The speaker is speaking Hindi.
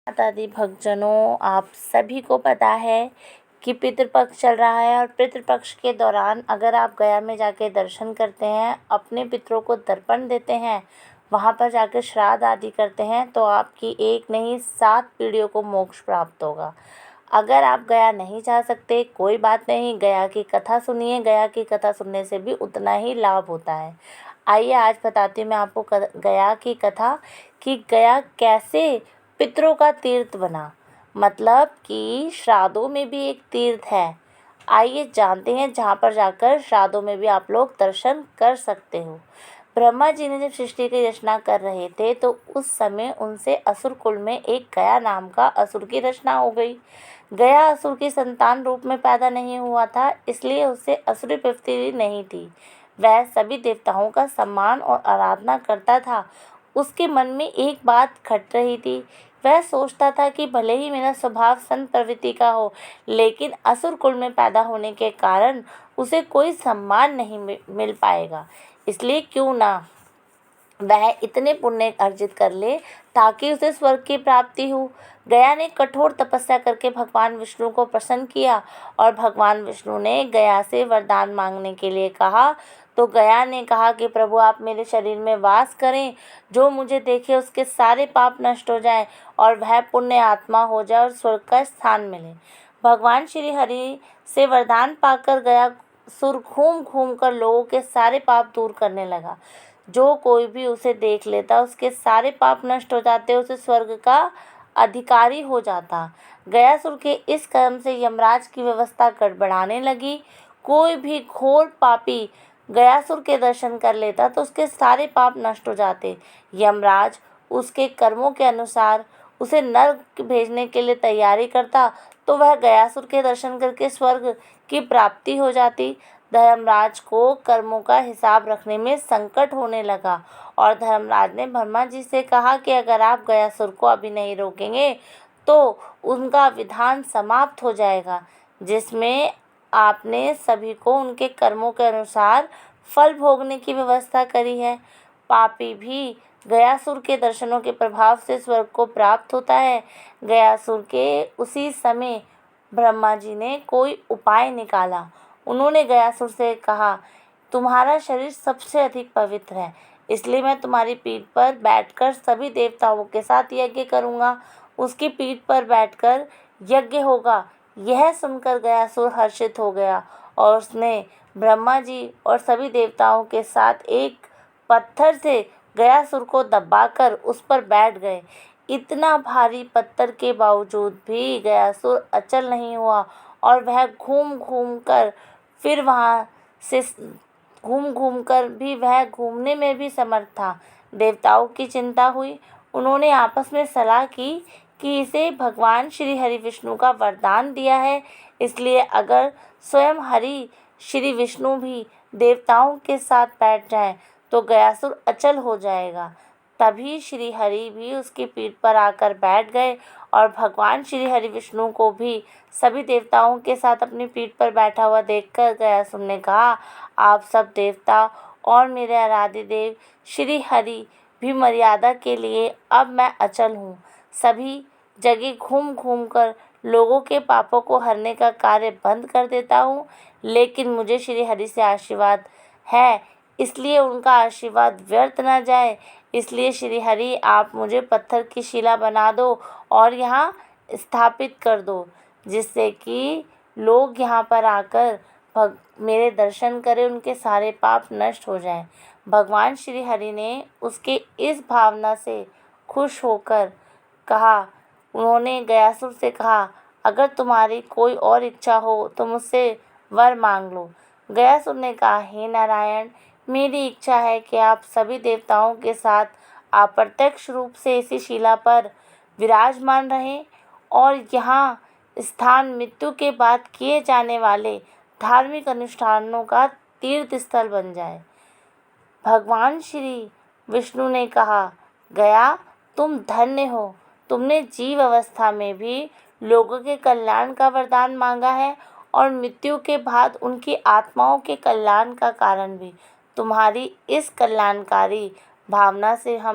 माता दी भक्तजनों, आप सभी को पता है कि पितृपक्ष चल रहा है और पितृपक्ष के दौरान अगर आप गया में जाके दर्शन करते हैं, अपने पितरों को तर्पण देते हैं, वहाँ पर जाकर श्राद्ध आदि करते हैं, तो आपकी एक नहीं 7 पीढ़ियों को मोक्ष प्राप्त होगा। अगर आप गया नहीं जा सकते, कोई बात नहीं, गया की कथा सुनिए। गया की कथा सुनने से भी उतना ही लाभ होता है। आइए आज बताती हूँ मैं आपको गया की कथा कि गया कैसे पितरों का तीर्थ बना। मतलब कि श्राद्धों में भी एक तीर्थ है। आइए जानते हैं, जहाँ पर जाकर श्राद्धों में भी आप लोग दर्शन कर सकते हो। ब्रह्मा जी ने जब सृष्टि की रचना कर रहे थे, तो उस समय उनसे असुर कुल में एक गया नाम का असुर की रचना हो गई। गया असुर की संतान रूप में पैदा नहीं हुआ था, इसलिए उससे असुरी प्रवृत्ति नहीं थी। वह सभी देवताओं का सम्मान और आराधना करता था। उसके मन में एक बात खट रही थी। वह सोचता था कि भले ही मेरा स्वभाव संत प्रवृत्ति का हो, लेकिन असुर कुल में पैदा होने के कारण उसे कोई सम्मान नहीं मिल पाएगा। इसलिए क्यों ना वह इतने पुण्य अर्जित कर ले ताकि उसे स्वर्ग की प्राप्ति हो। गया ने कठोर तपस्या करके भगवान विष्णु को प्रसन्न किया और भगवान विष्णु ने गया से वरदान मांगने के लिए कहा। तो गया ने कहा कि प्रभु, आप मेरे शरीर में वास करें, जो मुझे देखे उसके सारे पाप नष्ट हो जाएं और वह पुण्य आत्मा हो जाए और स्वर्ग का स्थान मिले। भगवान श्री हरि से वरदान पाकर गया सुर घूम घूम कर लोगों के सारे पाप दूर करने लगा। जो कोई भी उसे देख लेता, उसके सारे पाप नष्ट हो जाते, उसे स्वर्ग का अधिकारी हो जाता। गयासुर के इस कर्म से यमराज की व्यवस्था गड़बड़ाने लगी। कोई भी घोर पापी गयासुर के दर्शन कर लेता तो उसके सारे पाप नष्ट हो जाते। यमराज उसके कर्मों के अनुसार उसे नर्क भेजने के लिए तैयारी करता, तो वह गयासुर के दर्शन करके स्वर्ग की प्राप्ति हो जाती। धर्मराज को कर्मों का हिसाब रखने में संकट होने लगा और धर्मराज ने ब्रह्मा जी से कहा कि अगर आप गयासुर को अभी नहीं रोकेंगे तो उनका विधान समाप्त हो जाएगा, जिसमें आपने सभी को उनके कर्मों के अनुसार फल भोगने की व्यवस्था करी है। पापी भी गयासुर के दर्शनों के प्रभाव से स्वर्ग को प्राप्त होता है। गयासुर के उसी समय ब्रह्मा जी ने कोई उपाय निकाला। उन्होंने गयासुर से कहा, तुम्हारा शरीर सबसे अधिक पवित्र है, इसलिए मैं तुम्हारी पीठ पर बैठकर सभी देवताओं के साथ यज्ञ करूँगा। उसकी पीठ पर बैठकर यज्ञ होगा। यह सुनकर गयासुर हर्षित हो गया और उसने ब्रह्मा जी और सभी देवताओं के साथ एक पत्थर से गयासुर को दबाकर उस पर बैठ गए। इतना भारी पत्थर के बावजूद भी गयासुर अचल नहीं हुआ और वह घूम घूम कर फिर वहाँ से भी वह घूमने में भी समर्थ था। देवताओं की चिंता हुई। उन्होंने आपस में सलाह की कि इसे भगवान श्री हरि विष्णु का वरदान दिया है, इसलिए अगर स्वयं हरि श्री विष्णु भी देवताओं के साथ बैठ जाएं तो गयासुर अचल हो जाएगा। तभी श्री हरि भी उसकी पीठ पर आकर बैठ गए और भगवान श्री हरि विष्णु को भी सभी देवताओं के साथ अपनी पीठ पर बैठा हुआ देखकर गयासुर ने कहा, आप सब देवता और मेरे आराध्य देव श्री हरि भी मर्यादा के लिए अब मैं अचल हूँ। सभी जगह घूम घूम कर लोगों के पापों को हरने का कार्य बंद कर देता हूँ, लेकिन मुझे श्री हरि से आशीर्वाद है, इसलिए उनका आशीर्वाद व्यर्थ ना जाए। इसलिए श्री हरि, आप मुझे पत्थर की शिला बना दो और यहाँ स्थापित कर दो, जिससे कि लोग यहाँ पर आकर मेरे दर्शन करें, उनके सारे पाप नष्ट हो जाएं। भगवान श्री हरि ने उसके इस भावना से खुश होकर कहा, उन्होंने गयासुर से कहा, अगर तुम्हारी कोई और इच्छा हो तो मुझसे वर मांग लो। गयासुर ने कहा, हे नारायण, मेरी इच्छा है कि आप सभी देवताओं के साथ अप्रत्यक्ष रूप से इसी शिला पर विराजमान रहें और यहाँ स्थान मृत्यु के बाद किए जाने वाले धार्मिक अनुष्ठानों का तीर्थ स्थल बन जाए। भगवान श्री विष्णु ने कहा, गया, तुम धन्य हो, तुमने जीव अवस्था में भी लोगों के कल्याण का वरदान मांगा है और मृत्यु के बाद उनकी आत्माओं के कल्याण का कारण भी। तुम्हारी इस कल्याणकारी भावना से हम